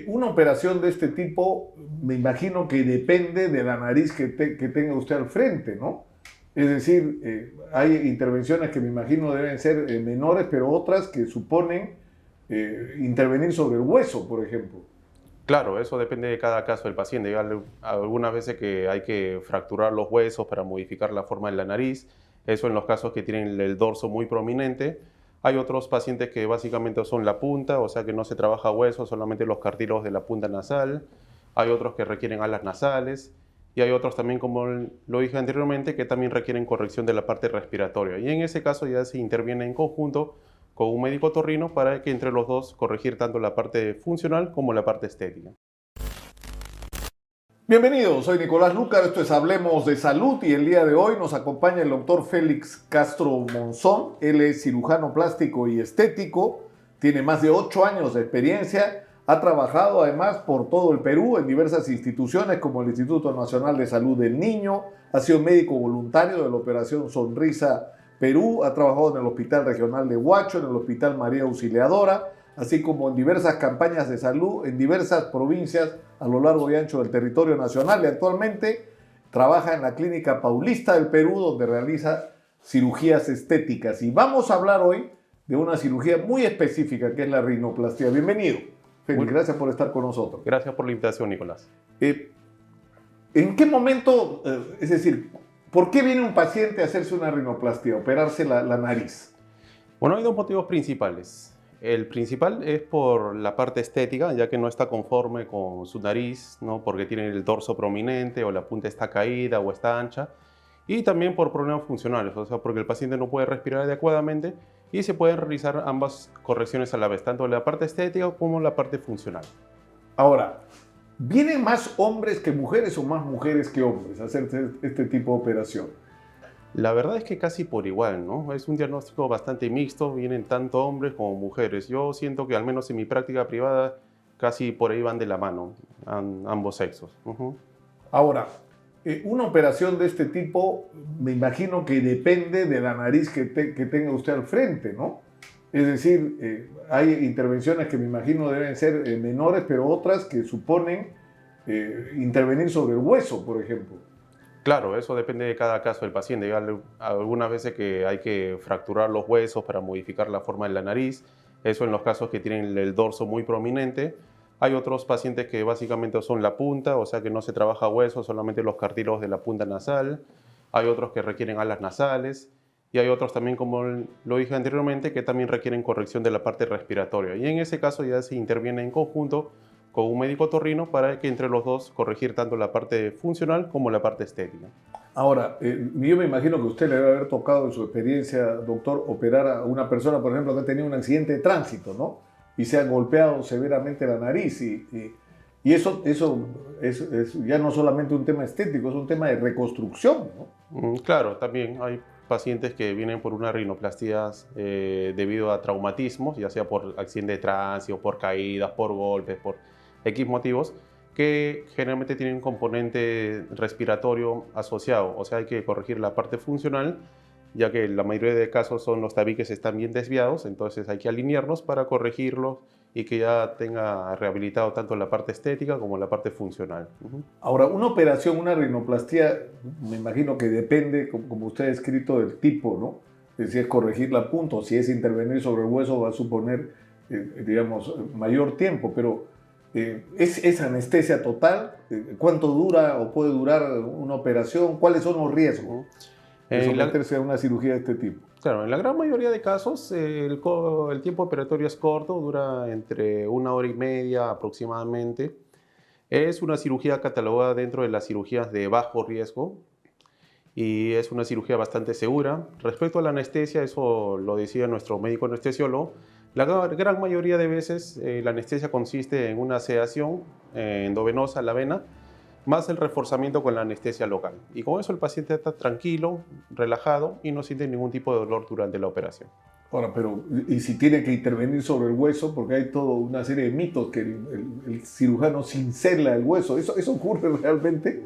Una operación de este tipo, me imagino que depende de la nariz que tenga usted al frente, ¿no? Es decir, hay intervenciones que me imagino deben ser menores, pero otras que suponen intervenir sobre el hueso, por ejemplo. Claro, eso depende de cada caso del paciente. Algunas veces que hay que fracturar los huesos para modificar la forma de la nariz. Eso en los casos que tienen el dorso muy prominente. Hay otros pacientes que básicamente son la punta, o sea que no se trabaja hueso, solamente los cartílagos de la punta nasal. Hay otros que requieren alas nasales. Y hay otros también, como lo dije anteriormente, que también requieren corrección de la parte respiratoria. Y en ese caso ya se interviene en conjunto con un médico otorrino para que entre los dos corregir tanto la parte funcional como la parte estética. Bienvenidos, soy Nicolás Lucar, esto es Hablemos de Salud y el día de hoy nos acompaña el doctor Félix Castro Monzón. Él es cirujano plástico y estético, tiene más de 8 años de experiencia, ha trabajado además por todo el Perú en diversas instituciones como el Instituto Nacional de Salud del Niño, ha sido médico voluntario de la Operación Sonrisa Perú, ha trabajado en el Hospital Regional de Huacho, en el Hospital María Auxiliadora, así como en diversas campañas de salud en diversas provincias a lo largo y ancho del territorio nacional, y actualmente trabaja en la Clínica Paulista del Perú, donde realiza cirugías estéticas. Y vamos a hablar hoy de una cirugía muy específica, que es la rinoplastia. Bienvenido, Félix, gracias por estar con nosotros. Gracias por la invitación, Nicolás. ¿En qué momento, es decir, por qué viene un paciente a hacerse una rinoplastia, a operarse la nariz? Bueno, hay dos motivos principales. El principal es por la parte estética, ya que no está conforme con su nariz, ¿no? Porque tiene el dorso prominente o la punta está caída o está ancha. Y también por problemas funcionales, o sea, porque el paciente no puede respirar adecuadamente y se pueden realizar ambas correcciones a la vez, tanto la parte estética como la parte funcional. Ahora, ¿vienen más hombres que mujeres o más mujeres que hombres a hacerse este tipo de operación? La verdad es que casi por igual, ¿no? Es un diagnóstico bastante mixto, vienen tanto hombres como mujeres. Yo siento que al menos en mi práctica privada casi por ahí van de la mano, ambos sexos. Ahora, una operación de este tipo, me imagino que depende de la nariz que tenga usted al frente, ¿no? Es decir, hay intervenciones que me imagino deben ser menores, pero otras que suponen intervenir sobre el hueso, por ejemplo. Claro, eso depende de cada caso del paciente. Algunas veces que hay que fracturar los huesos para modificar la forma de la nariz. Eso en los casos que tienen el dorso muy prominente. Hay otros pacientes que básicamente son la punta, o sea que no se trabaja hueso, solamente los cartílagos de la punta nasal. Hay otros que requieren alas nasales. Y hay otros también, como lo dije anteriormente, que también requieren corrección de la parte respiratoria. Y en ese caso ya se interviene en conjunto con un médico otorrino para que entre los dos corregir tanto la parte funcional como la parte estética. Ahora, yo me imagino que a usted le debe haber tocado en su experiencia, doctor, operar a una persona, por ejemplo, que ha tenido un accidente de tránsito, ¿no? Y se ha golpeado severamente la nariz. Y eso es ya no solamente un tema estético, es un tema de reconstrucción, ¿no? Claro, también hay pacientes que vienen por una rinoplastia debido a traumatismos, ya sea por accidente de tránsito, por caídas, por golpes, por X motivos, que generalmente tienen un componente respiratorio asociado. O sea, hay que corregir la parte funcional, ya que la mayoría de casos son los tabiques están bien desviados, entonces hay que alinearlos para corregirlos y que ya tenga rehabilitado tanto la parte estética como la parte funcional. Ahora, una operación, una rinoplastia, me imagino que depende, como usted ha escrito, del tipo, ¿no? Si es corregir la punta o si es intervenir sobre el hueso va a suponer, digamos, mayor tiempo, pero ¿es anestesia total? ¿Cuánto dura o puede durar una operación? ¿Cuáles son los riesgos de someterse a una cirugía de este tipo? Claro, en la gran mayoría de casos el tiempo operatorio es corto, dura entre 1 hora y media aproximadamente. Es una cirugía catalogada dentro de las cirugías de bajo riesgo y es una cirugía bastante segura. Respecto a la anestesia, eso lo decía nuestro médico anestesiólogo, la gran mayoría de veces la anestesia consiste en una sedación endovenosa a la vena, más el reforzamiento con la anestesia local. Y con eso el paciente está tranquilo, relajado y no siente ningún tipo de dolor durante la operación. Ahora, pero, ¿y si tiene que intervenir sobre el hueso? Porque hay toda una serie de mitos que el cirujano cincela el hueso. ¿Eso ocurre realmente?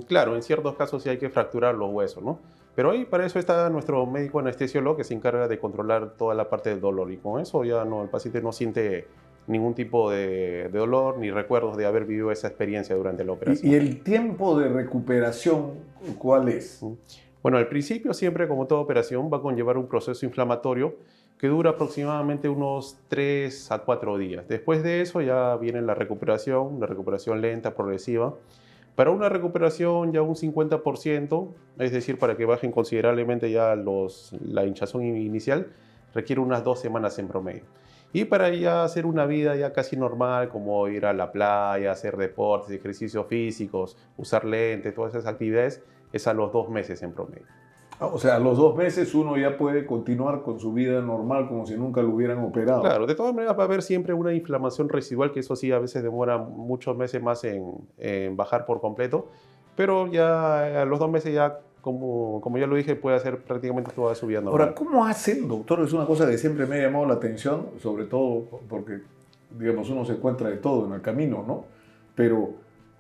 Claro, en ciertos casos sí hay que fracturar los huesos, ¿no? Pero ahí para eso está nuestro médico anestesiólogo que se encarga de controlar toda la parte del dolor y con eso ya no, el paciente no siente ningún tipo de dolor ni recuerdos de haber vivido esa experiencia durante la operación. ¿Y el tiempo de recuperación cuál es? Bueno, al principio siempre, como toda operación, va a conllevar un proceso inflamatorio que dura aproximadamente unos 3 a 4 días. Después de eso ya viene la recuperación lenta, progresiva. Para una recuperación ya un 50%, es decir, para que bajen considerablemente ya la hinchazón inicial, requiere unas 2 semanas en promedio. Y para ya hacer una vida ya casi normal, como ir a la playa, hacer deportes, ejercicios físicos, usar lentes, todas esas actividades, es a los 2 meses en promedio. O sea, a los 2 meses uno ya puede continuar con su vida normal como si nunca lo hubieran operado. Claro, de todas maneras va a haber siempre una inflamación residual, que eso sí a veces demora muchos meses más en bajar por completo, pero ya a los 2 meses ya, como ya lo dije, puede hacer prácticamente toda su vida normal. Ahora, ¿cómo hacen, doctor? Es una cosa que siempre me ha llamado la atención, sobre todo porque, digamos, uno se encuentra de todo en el camino, ¿no? Pero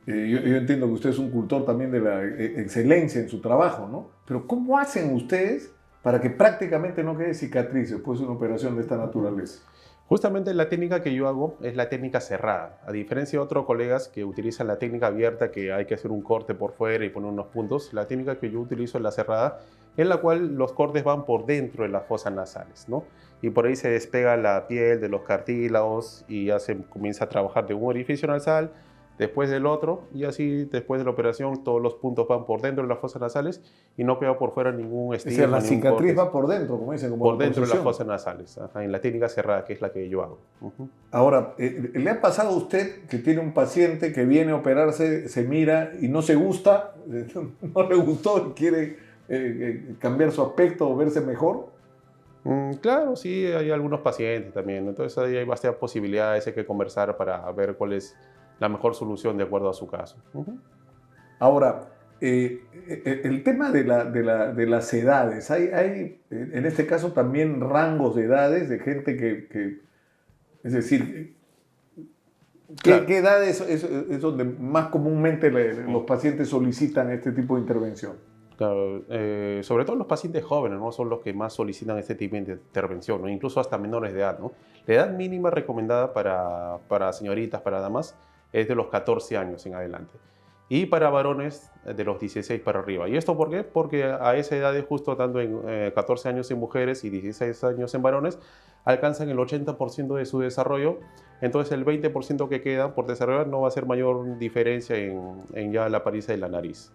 yo entiendo que usted es un cultor también de la excelencia en su trabajo, ¿no? Pero ¿cómo hacen ustedes para que prácticamente no quede cicatriz después de una operación de esta naturaleza? Justamente la técnica que yo hago es la técnica cerrada. A diferencia de otros colegas que utilizan la técnica abierta, que hay que hacer un corte por fuera y poner unos puntos, la técnica que yo utilizo es la cerrada, en la cual los cortes van por dentro de las fosas nasales, ¿no? Y por ahí se despega la piel de los cartílagos y ya se comienza a trabajar de un orificio nasal, después del otro, y así después de la operación todos los puntos van por dentro de las fosas nasales y no queda por fuera ningún estigma. O sea, la cicatriz va por dentro, como dicen, como por dentro de las fosas nasales, en la técnica cerrada, que es la que yo hago. Ahora, ¿le ha pasado a usted que tiene un paciente que viene a operarse, se mira y no se gusta, no le gustó y quiere cambiar su aspecto o verse mejor? Claro, sí, hay algunos pacientes también, entonces ahí hay bastantes posibilidades, hay que conversar para ver cuál es la mejor solución de acuerdo a su caso. Ahora, el tema de las edades, hay en este caso también rangos de edades de gente es decir, Claro. ¿qué edades es donde más comúnmente los pacientes solicitan este tipo de intervención? Claro, sobre todo los pacientes jóvenes, ¿no? Son los que más solicitan este tipo de intervención, ¿no? Incluso hasta menores de edad, ¿no? La edad mínima recomendada para señoritas, para damas, es de los 14 años en adelante. Y para varones, de los 16 para arriba. ¿Y esto por qué? Porque a esa edad, justo tanto en 14 años en mujeres y 16 años en varones, alcanzan el 80% de su desarrollo. Entonces el 20% que queda por desarrollar no va a hacer mayor diferencia en ya la apariencia de la nariz.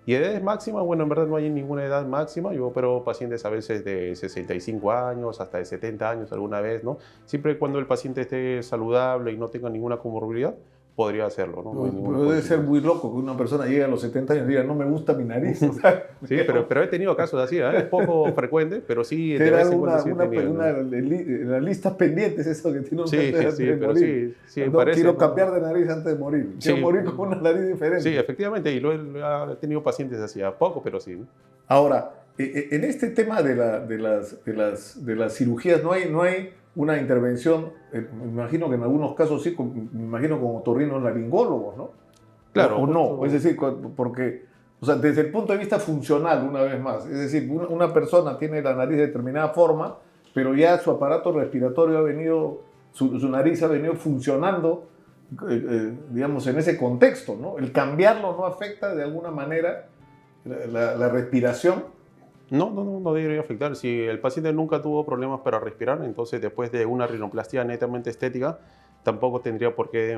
Y edades máximas, bueno, en verdad no hay ninguna edad máxima. Yo opero pacientes a veces de 65 años, hasta de 70 años alguna vez, ¿no? Siempre y cuando el paciente esté saludable y no tenga ninguna comorbilidad, podría hacerlo, ¿no? No hay ninguna Debe ser condición. muy loco que una persona llegue a los 70 años y diga, no me gusta mi nariz. O sea, Sí, pero he tenido casos así, ¿eh? Es poco frecuente, pero sí, de era vez en cuando sí he tenido, ¿no? las listas pendientes, eso que tiene un Sí, paciente antes sí, de pero morir. sí, No, parece, quiero ¿no? cambiar de nariz antes de morir. Quiero Sí. morir con una nariz diferente. Sí, efectivamente, y lo he tenido pacientes así, a poco, pero sí, ¿no? Ahora, en este tema de las cirugías, no hay una intervención, me imagino que en algunos casos sí, me imagino con otorrinolaringólogos, ¿no? Claro, O no, justo. es decir, porque, o sea, desde el punto de vista funcional, una vez más, es decir, una persona tiene la nariz de determinada forma, pero ya su aparato respiratorio ha venido, su nariz ha venido funcionando, digamos, en ese contexto, ¿no? El cambiarlo no afecta de alguna manera la respiración. No debería afectar. Si el paciente nunca tuvo problemas para respirar, entonces después de una rinoplastia netamente estética, tampoco tendría por qué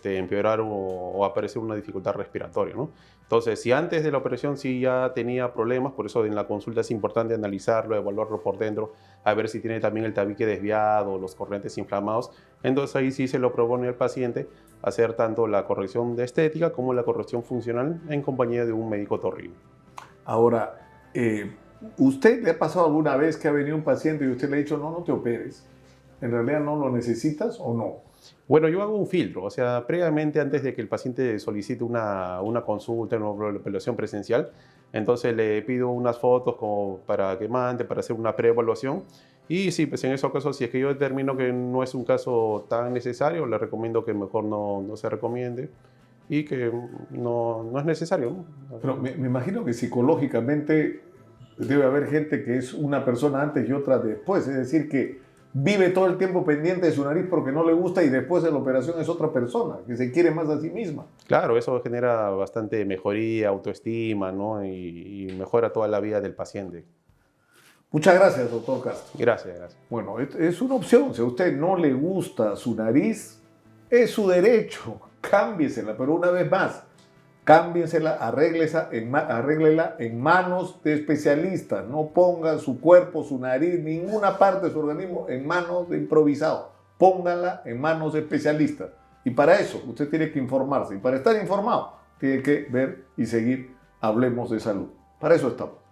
empeorar o aparecer una dificultad respiratoria, ¿no? Entonces, si antes de la operación sí ya tenía problemas, por eso en la consulta es importante analizarlo, evaluarlo por dentro, a ver si tiene también el tabique desviado, los corrientes inflamados. Entonces ahí sí se lo propone al paciente hacer tanto la corrección de estética como la corrección funcional en compañía de un médico otorrino. Ahora, ¿usted le ha pasado alguna vez que ha venido un paciente y usted le ha dicho, no te operes? ¿En realidad no lo necesitas o no? Bueno, yo hago un filtro, o sea, previamente antes de que el paciente solicite una consulta, una evaluación presencial, entonces le pido unas fotos como para que mande, para hacer una preevaluación. Y sí, pues en esos casos, si es que yo determino que no es un caso tan necesario, le recomiendo que mejor no se recomiende y que no es necesario, ¿no? Pero me imagino que psicológicamente debe haber gente que es una persona antes y otra después, es decir, que vive todo el tiempo pendiente de su nariz porque no le gusta y después de la operación es otra persona, que se quiere más a sí misma. Claro, eso genera bastante mejoría, autoestima, ¿no? Y mejora toda la vida del paciente. Muchas gracias, doctor Castro. Gracias, gracias. Bueno, es una opción. Si a usted no le gusta su nariz, es su derecho. Cámbiesela, pero una vez más, cámbiensela, arréglela en manos de especialistas. No ponga su cuerpo, su nariz, ninguna parte de su organismo en manos de improvisados. Póngala en manos de especialistas. Y para eso usted tiene que informarse. Y para estar informado, tiene que ver y seguir Hablemos de Salud. Para eso estamos.